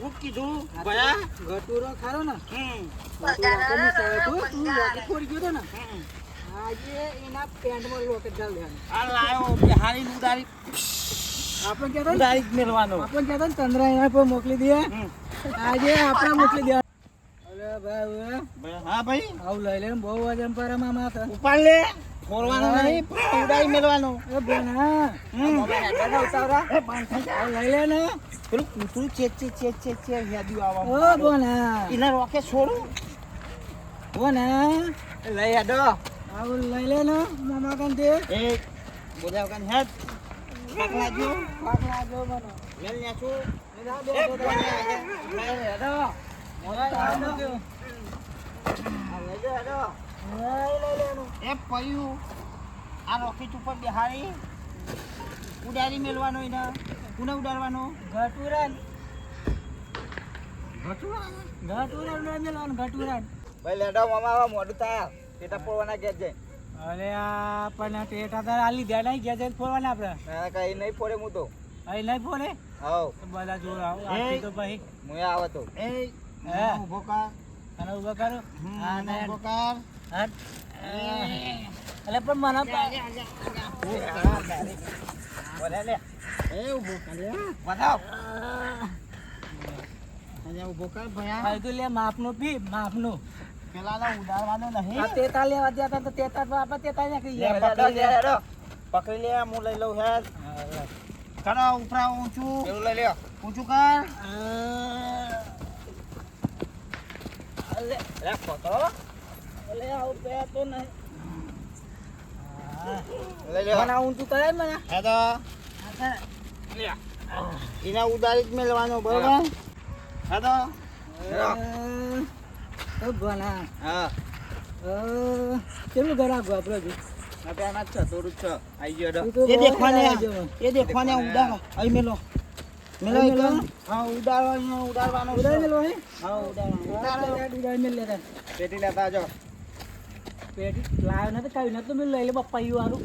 હું કીધું ભયા ગટુરો ખારો ને આજે એના પેન્ટમાં લોકેટ ચાલ દેવાનું. આ લાયો બિહારી ઉડારી આપણે કહેતા ઉડારી જ મેલવાનો. આપણે કહેતા ને ચંદ્રા એના પર મોકલી દે. આજે આપણે મોકલી દે. અરે ભાઈ હા ભાઈ આવું લઈ લે બહુ વજન પર મામા હતા. ઉપાડ લે ફોરવાનો નહીં ઉડારી મેલવાનો. એ બોન હા ઉતાવરા લઈ લે ને પેલું કૂતરું ચે હેડ્યું ઓ આવવા બોન હા એના રોકેટ છોડું બોન હા લઈ હેડો આવું લઈ લે ને મામા કાન તે એ બોલ્યા કાન હેડ પાકલા જો બોન મેલ ન્યા છું લેડા દે હેડો એ પયું આ રોકેટ ઉપર બિહારી ઉડારી મેલવાનો એને કોને ઉડાડવાનો ઘટુરાન ભટુરા ઘટુરાન ભાઈ લેડો મામા મોડું થાય પેટા પોવાના ગેસ જાય અરે આ પણ ટેટા તાર આલી દે નહીં ગયા જઈને ફોરવાના આપણે કઈ નહીં ફોડે હું તો અહીં નહીં ફોરે હાવ બધા જોર આવો તો ભાઈ હું આવે તો એ હે ઉભો કર અને ઉભા કરો હા ને ઉભો કર હટ એટલે પણ મને બોલે લે એ ઉભો કર લે બતાવ અહીંયા ઉભો કર ભયા આ તો લે માપનો પી માપનો પેલાનો ઉડાડવાનો નહીં આ તેતા લેવા જતા તો તેતા તો આપણે તેતા નાખી લે પકડી લે હેડો પકડી લે હું લઈ લઉં હેડ કરો ઉપરા ઊંચું પેલું લઈ લે ઊંચું કર લે ફોટો અલે આવું પે તો નહીં લઈ લે મને ઊંચું કરે મને હેડો લે એના ઉડાડી જ મેલવાનો બરોબર હેડો ઓ બના હા કેટલું ઘર આગો આપણો જો આપણા છે થોડું છે આઈ ગયો તું તો એ બહુ દેખવાને હેરાન એ દેખવાને ઉડાડો અહીં મેલો મેલો અહીં એક મેલો? હા ઉડાડવાનો ઉડાઈ મેલો હે હા ઉડાડવાનો ઉડાઈ મેલ લેતા પેટી લેતા જો પેટી લાવ ન તો કઈ ન તો મેં લઈ લે બપ્પા ઈ વાળું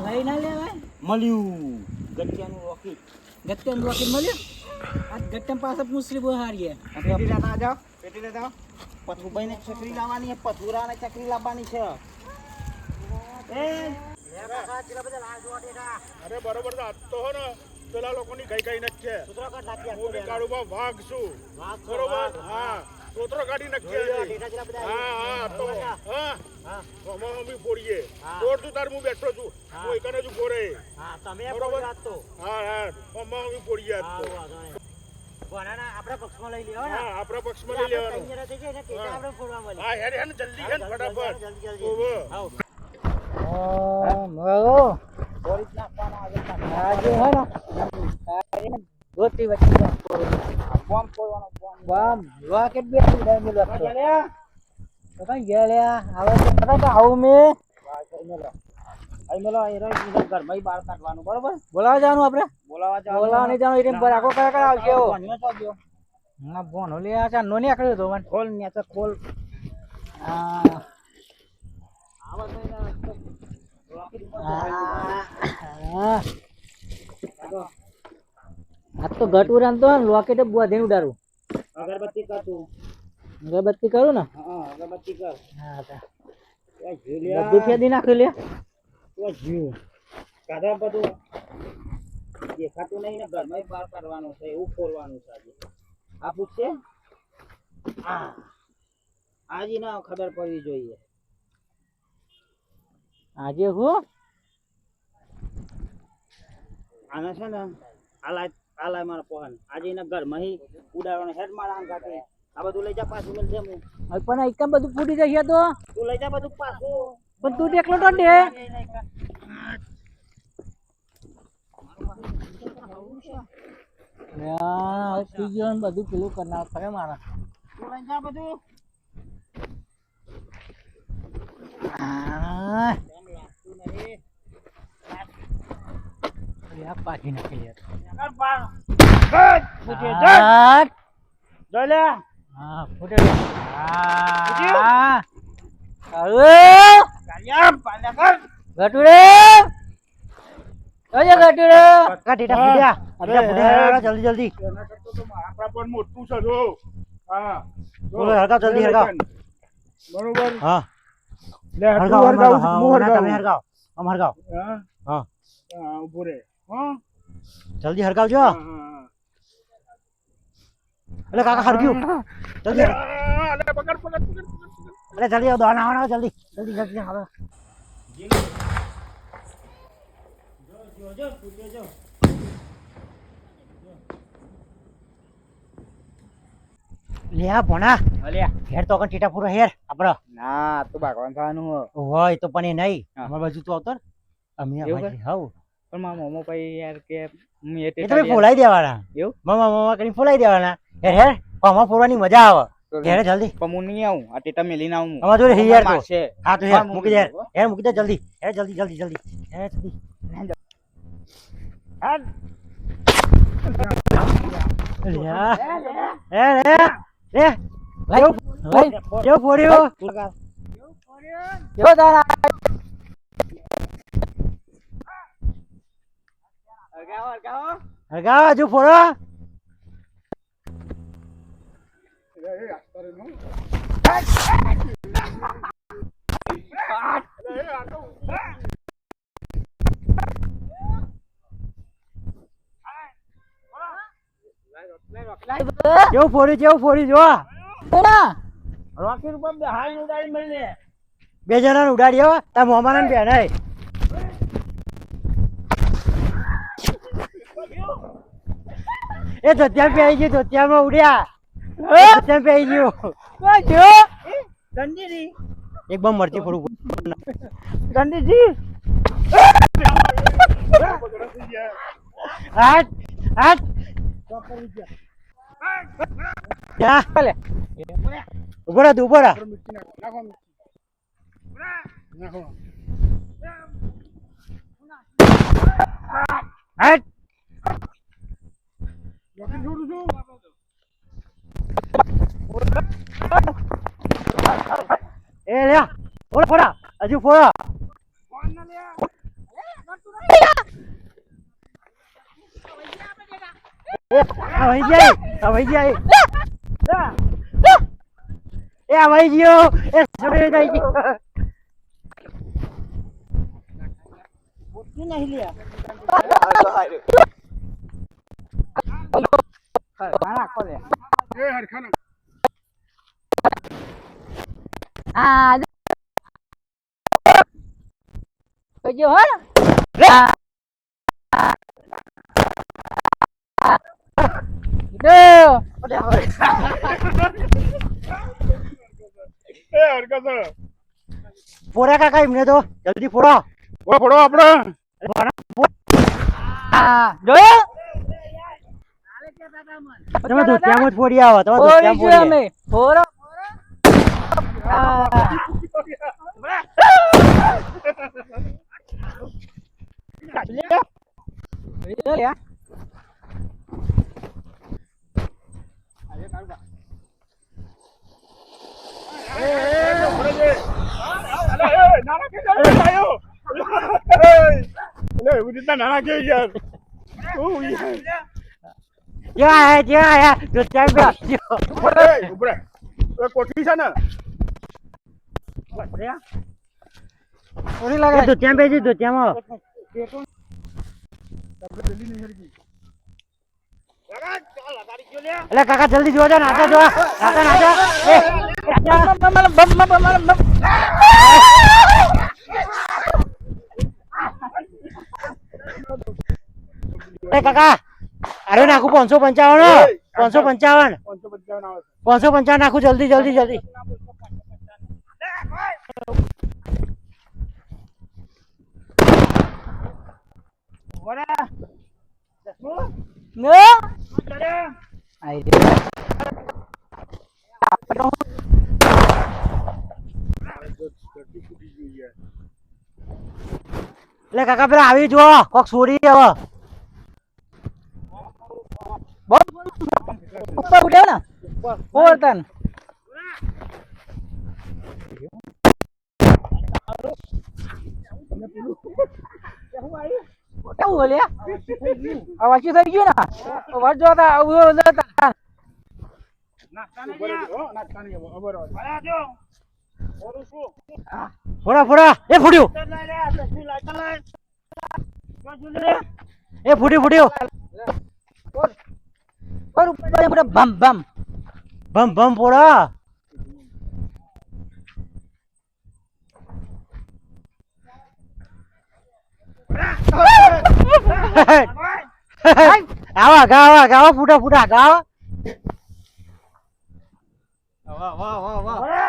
લઈ ના લેવાય મળ્યું ગટિયાનું રોકેટ ગત્તેમ રોકેટ મળ્યો આ ગત્તેમ પાસે પૂછલી બહુ હારી પેટી લેતા જાઓ પેટી લેતા પથુભાઈને ચકરી લાવવાની છે પથુરાને ચકરી લાવવાની છે એ અરે બરોબર તો આજ તો હો ને પેલા લોકોની ગઈ નથી છે હું કાળુબા વાઘ છું બરોબર હા સોતરો કાઢી નાખીએ હા તો હા મમ્મી ફોડીએ દોડ તું તાર હું બેઠો છું હું એકને જ ફોડે બરોબર હા મમ્મી ફોડીએ આજ તો આપણા પક્ષમાં લઈ લેવા હા આપણા પક્ષમાં લઈ લેવાનું હા હેડ જલ્દી હેડ ફટાફટ ઓવે ફોડી જ નાખવાના આજે હે ને ગોતી વચ્ચે બોમ્બ ફોડવાનો બોમ્બ બામ રોકેટ બે ઉડાઈ મેલો તો કઈ ગયા લે હવે તો પતા તો આવું મે અહીં મેલો અહીં રહી ઘરમાં બહાર કાઢવાનું બરોબર બોલાવા જવાનું આપણે બોલાવા જવાનું બોલાવા નહીં જવાનું એટલે બરાકો કયા કયા આવશે એવો ભણ્યો તો ગયો ના બોનો લે આ ચાનો ની આકડ્યો તો મને ખોલ ને તો ખોલ આ આવા તો એના રોકેટ આ તો ગટુરાન તો રોકેટ બધે ઉડાડું અગરબત્તી કર તું અગરબત્તી કરું ને હા અગરબત્તી કર હા તા એ જીલિયા બધું ફેદી નાખ્યું લે તો જીવ કાઢા બધું દેખાતું નહીં ને ઘરમાં બહાર કાઢવાનું છે એવું ફોડવાનું છે આજે આ પૂછશે આજે ના ખબર પડવી જોઈએ આજે હું આને છે ને આ લાય મારા પોહાન આજે એના ઘરમાં ઉડાડવાનો હેડ મારા આમ કાઢે આ બધું લઈ જા પાછું મળશે હું પણ એકદમ બધું ફૂટી જશે તો તું લઈ જા બધું પાછું પણ તું એકલો તો દે યાર પી ગયો ને બધું પેલું કરનાર પડે મારા તું લઈ જા બધું યાર પાછી નાખી યાર પૂછે હા જોલે ફૂટે હા અરે કાલિયા પાલ્યા કર ગટુડે અરે ગટુડે કાઢી ટા અરે જલ્દી જલ્દી એના કરતા તો આપણા પણ મોટું છે જો હા જો. બોલો, હરગાવ જલ્દી હરગાવ. બરોબર હા લે તું હરગાવ હરગાવું છું, હું તમે હરગાવું. હરગાવ આમ હરગાવ હા હા હા ઉભો રે હા જલ્દી હરગાવજો હા એટલે કાકા હરગ્યું જલ્દી અલે પકડ પકડ પકડ એટલે જલ્દી આવો દોન આવો જલ્દી જલ્દી જલ્દી આવો લે આ ભણા અલ્યા હેર તો કણ ટીટા પૂરો હેર આપણો ના તો ભાગવાન થવાનું હો હોય તો પણ એ નહીં હા. અમારી બાજુ તું આવતો ને અમે એવું અમારી હવ પણ મારા મોમો ભાઈ યાર કે હું એ તમે ફોલાઈ દેવાના એવું? મામા મામા કરીને ફોલાઈ દેવાના હેર હેર આમાં ફોડવાની મજા આવે હેર જલ્દી પણ હું નહીં આવું આ ટેટા મેલીને આવું હું. અમાર જોડે મામા હિયાર તો. મારશે. હા તો હેર હા, મૂકી દે હેર મૂકી હેર મૂકી દે જલ્દી હેર જલ્દી જલ્દી જલ્દી હેર જલ્દી કેવું ફોડ્યું જો તારા હરગાવ હજુ ફોડો કેવું ફોડ્યું જો રોકી રૂપિયા હાલ ઉડાડી મળી લે. બે જણા ઉડાડ્યો તાર મોમાના ને બેનાય એ ધોતિયા પે આવી ગયું ધોતિયામાં ઉડ્યા ધોતિયા પે આવી ગયું ગંદીજી એક બમ મરચી ફોડું ગંદીજી હાટ હાટ જા ઉભો રહો તું ઉભો રહો નાખો નાખો હાટ રોકી છોડું છું એ લ્યા ફોડા ફોડા હજુ ફોડા વહી જાય વહી જાય એ વહી ગયો એ સફેદ થઈ ગયો નહીં લે રાખો લે એ હરખાના આ જો હો એ હરકા સર ફોડા કાકા એમને તો જલ્દી ફોડો ફોડો આપણે જોયો તમે ધોતિયામાં જ ફોડી આવો તમે ધોતિયામાં ફોડી અમે ફોરો નાના કે યાર જ્યાં ધોતિયા પે આવી ગયો ઉભરે કોઠી છે ને ઓરી લાગે ધોતિયા પે ધોતિયામાં એટલે કાકા જલ્દી જોજો નાચા જો નાચા નાચા એ કાકા અરે નાખું 555 555 555 નાખું જલ્દી જલ્દી જલ્દી નો આઈ રે એટલે કાકા પેલા આવી જો કોક છોડી હવે ઉપર ઉઠ્યો ને ઓરતન કેવું બોલ્યા અવાજ થઈ ગયું ને અવાજ જોતા આવું નાસ્તા નહીં હો, નાસ્તા નહીં હો, ખબર હોય. અરે જો ઓરું શું ફોડા ફોડા એ ફૂટ્યું લઈ લે આ દસમી લાઈટર લઈ જો જુલે રે એ ફૂટ્યું બમ બમ ભમ ભમ ફોડા આવા ગાવા ગાવા ફૂટા ફૂટા ગાવા વાહ વાહ વાહ વાહ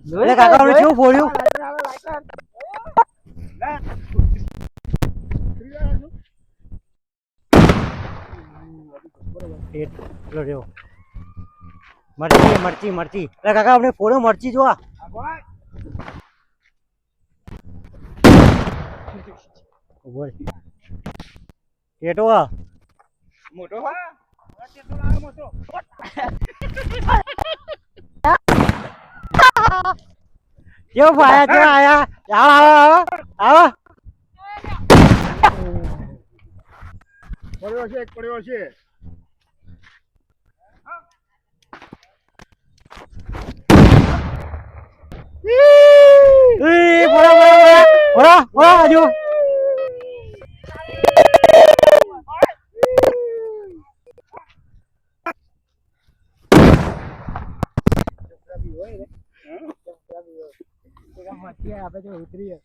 જોયું કાકા કેવું ફોડ્યું એટલો રહ્યો મરચી મરચી મરચી એટલે કાકા આપણે ફોડો મરચી જોવા બોલ કેટો મોટો હા કેટલો લાગે મોટો કેવો પાયા કેવો આયા આવો આવો આવો પડ્યો છે એક પડ્યો છે બોલા હજુ આપણે ઉતરીએ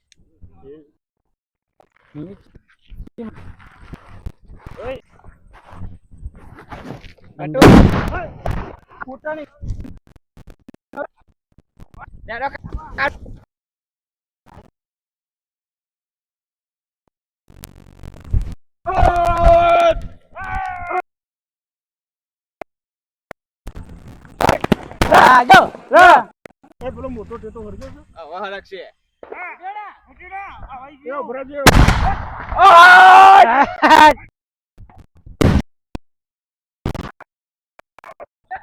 એ પેલો મોટો ટેટો વર્ગ્યો છે વાહ રાખશે એ ભરાજે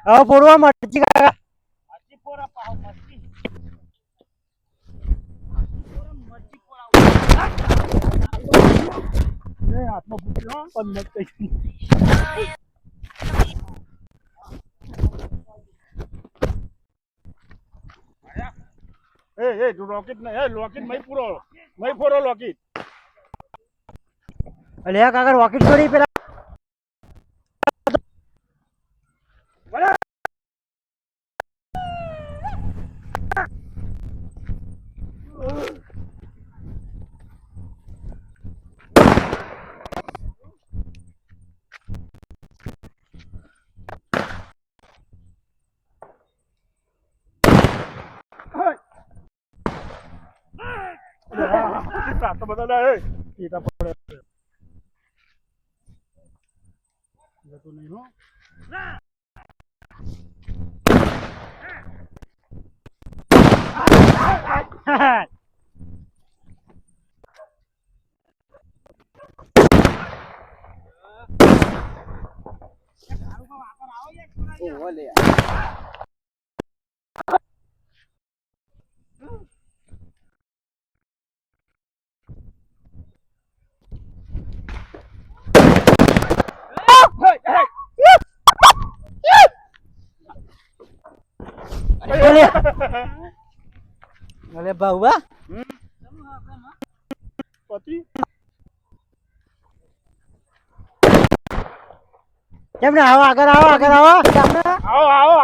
હવે ફોડવા મરચી કાકા મરચી પોરા પાવ મરચી એ હાથમાં પૂછ્યો પણ નથી એ તું રોકેટ ને એ રોકેટ મય પૂરો રોકેટ અલે કાકા રોકેટ છોડી પેલા તો બધા સીતા પડે જતું નહીં હો અરે બાબા પતિ કેમ ને આવો આગળ આવો આગળ આવો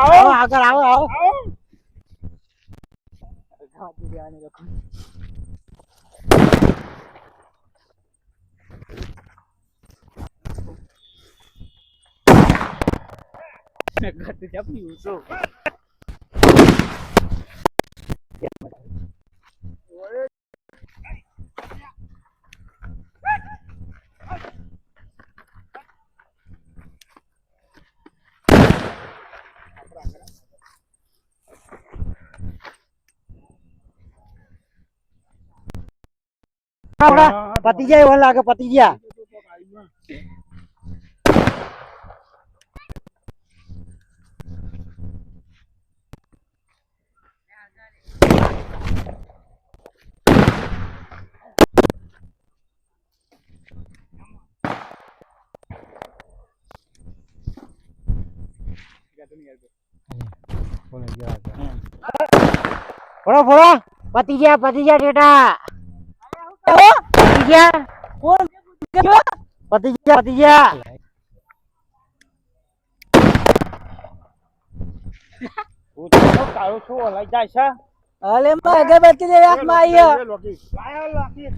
આવો આગળ આવો આવો પતી જાય એવું લાગે પતી ગયા ફોડો ફોડો પતી ગયા ટેટા પતી ગયા કોણ પતી ગયા હું તો કાળું છું લઈ જાય છે અલે માં અગરબત્તી દે હાથમાં આઈ લોકી લાયો લાખી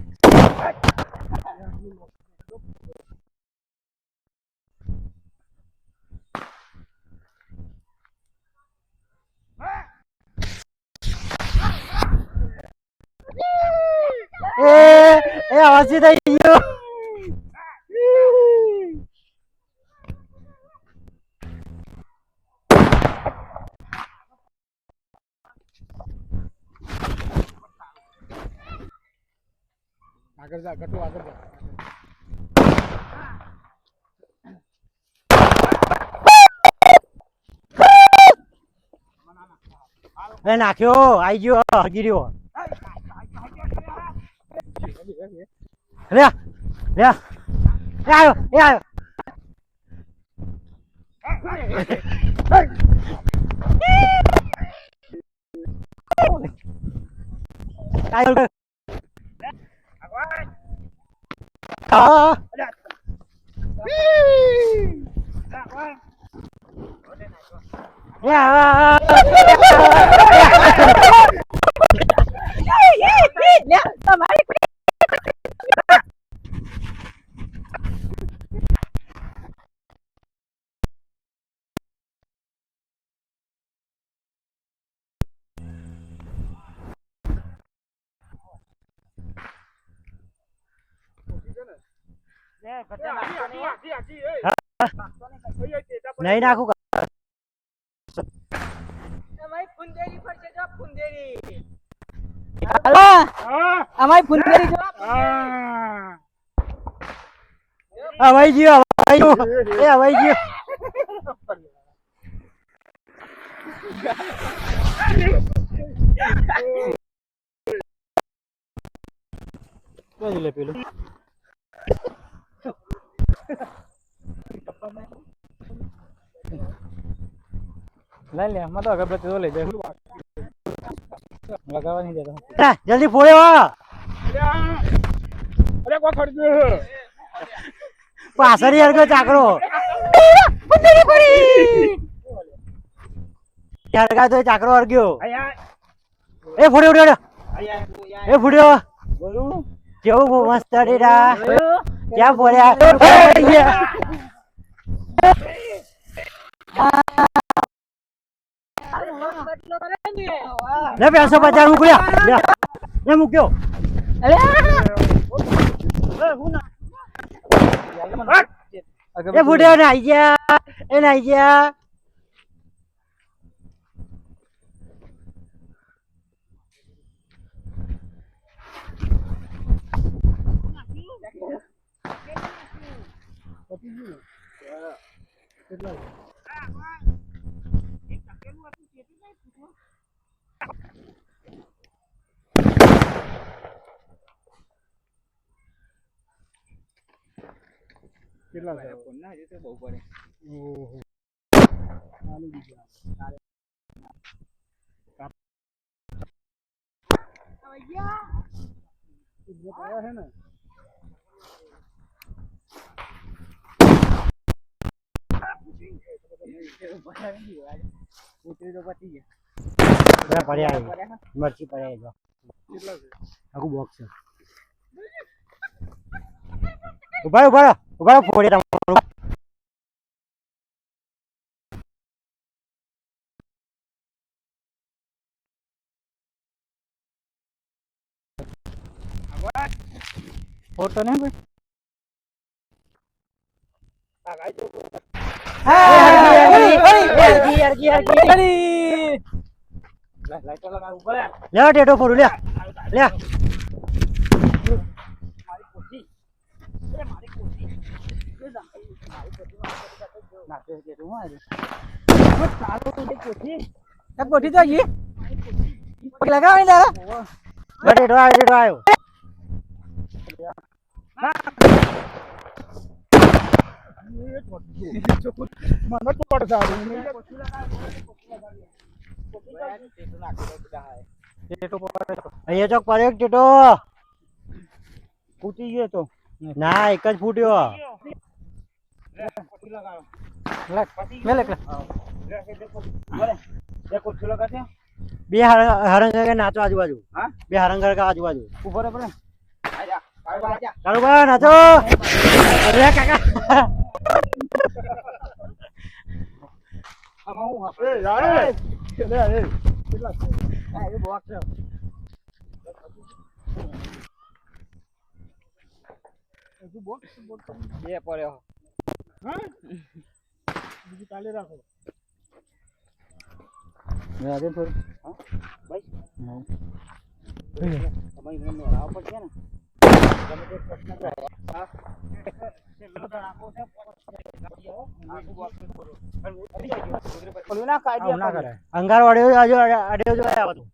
એ આવાજી થઈ ગયો આગળ જા ગટુ આગળ જા એ નાખ્યો આઈ ગયો હગી રહ્યો લે આયો હા નહીં નાખું અમારી ફૂંદેરી જો હવાઈ ગયો એ હવાઈ ગયો લે પેલું લઈ લે માં તો અગરબત્તી તો લઈ જાય લગાવવા નહીં દેતો જલ્દી ફોડે વા અરે કોઈ ખડ્યું પાછળ યાર ચાકરો ચારગા તો ચાકરો અરગ્યો એ ફોડ્યો એ ફોડ્યો કેવું બહુ મસ્ત ટેટા ક્યાં ફોડ્યા લે 550 મૂક્યા લે મૂક્યો એ ફૂટ્યો ને આઈ ગયા કેટલા છે ના રીતે બહુ પડે ઓહો છે ને ઉતરી તો પતી ગયા પડ્યા મરચી પડ્યા જો કેટલા છે આખું બોક્સ છે ઉભા ફોડે તમારું ફોટો ને લે ટેટો ફોડું લે કોઠી તો ગઈ લગાવી દાદા ટેટો આવ્યો મને પડ સારું અહીંયા ચોક પડ્યો એક ટેટો ફૂટી ગયો તો ના એક જ ફૂટ્યો બે હરંગ નાચો આજુબાજુ હા? બે હરંગ આજુબાજુ ઉભો રે પડે ચાલો બા નાચો અરે કાકા એ યાર બે પડ્યો બીજું કાલે રાખો રાજે થોડું હા ભાઈ તમારી મને મેળાવ પડશે ને તમે કોઈ પ્રશ્ન કરો હા અંગાર વાળ્યો આજુ આડ્યો જો આવ્યો તું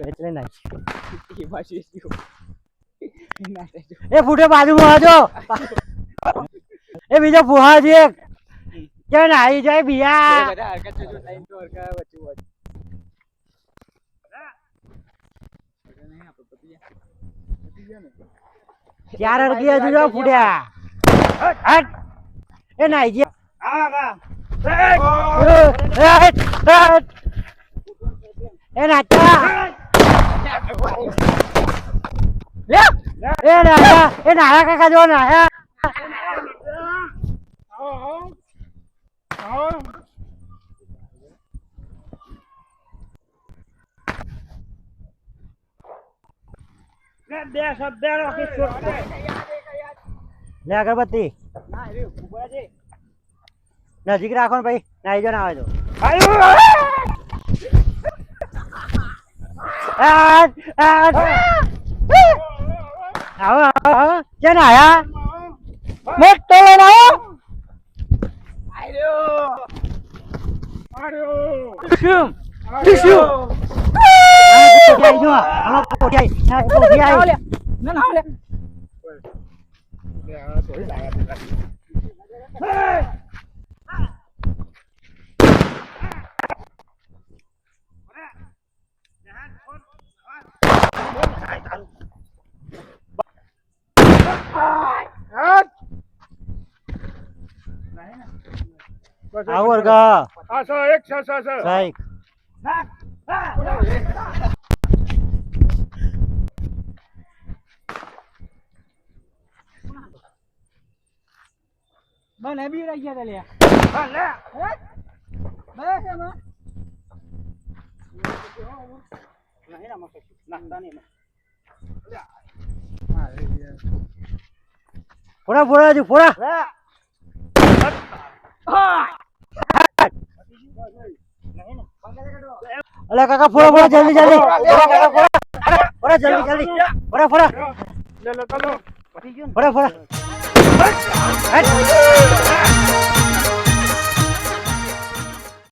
એટલે ના એ ફૂટે બાજુમાં આજો એ બીજો ફુહા છે ક્યાં નાઈ જાય બિયા ચાર અડકી હજુ જો ફૂટ્યા હટ એ નાઈ ગયા એ નાચા એ નાયા કાકા જો નાયા લે અગરબત્તી નજીક રાખો ને ભાઈ નાઈ જો ના આવે તો આવો આવો ક્યાં આયા મોટો લઈને આવ્યો આવો વર્ગા આ સો એક સો સો સો સાઈક બને બી રહી ગયા લે બસ એમાં ફોડા ફોડા હજુ ફોડા અલે કાકા ફોડા ફોડા જલ્દી જલ્દી કાકા ફોડા જલ્દી જલ્દી ફોડા ફોડા લે લે ચાલો ફોડા ફોડા